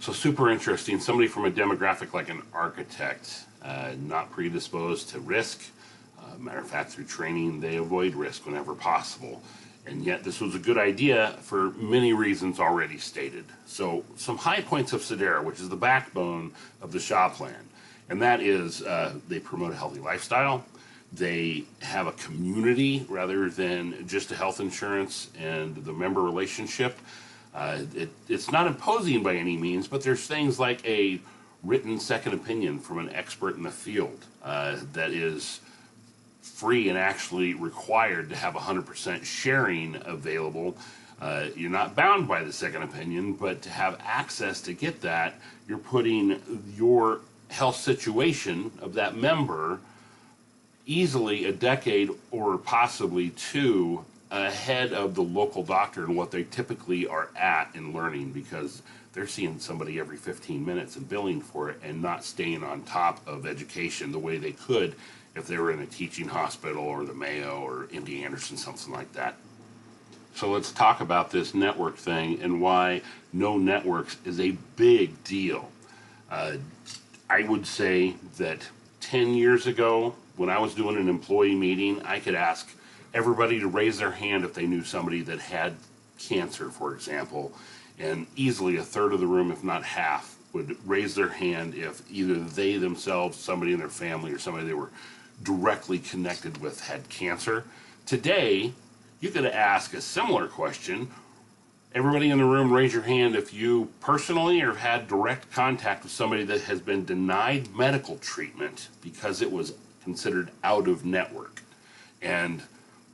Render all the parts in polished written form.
So super interesting. Somebody from a demographic like an architect, not predisposed to risk. Matter of fact, through training, they avoid risk whenever possible. And yet this was a good idea for many reasons already stated. So some high points of Sedera, which is the backbone of the SHA plan. And that is they promote a healthy lifestyle. They have a community rather than just a health insurance and the member relationship. It's not imposing by any means, but there's things like a written second opinion from an expert in the field that is free and actually required to have 100% sharing available. You're not bound by the second opinion, but to have access to get that, you're putting your health situation of that member easily a decade or possibly two ahead of the local doctor and what they typically are at in learning, because they're seeing somebody every 15 minutes and billing for it and not staying on top of education the way they could if they were in a teaching hospital or the Mayo or MD Anderson, something like that. So let's talk about this network thing and why no networks is a big deal. I would say that 10 years ago, when I was doing an employee meeting, I could ask everybody to raise their hand if they knew somebody that had cancer, for example, and easily a third of the room, if not half, would raise their hand if either they themselves, somebody in their family, or somebody they were directly connected with had cancer. Today, you could ask a similar question. Everybody in the room, raise your hand if you personally have had direct contact with somebody that has been denied medical treatment because it was considered out of network. And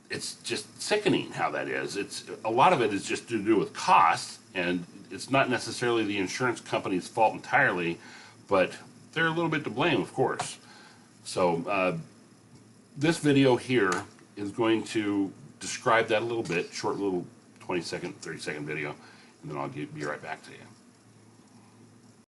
it's just sickening how that is. A lot of it is just to do with cost, and it's not necessarily the insurance company's fault entirely, but they're a little bit to blame, of course. So this video here is going to describe that a little bit, short little 20-second, 30-second video, and then I'll be right back to you.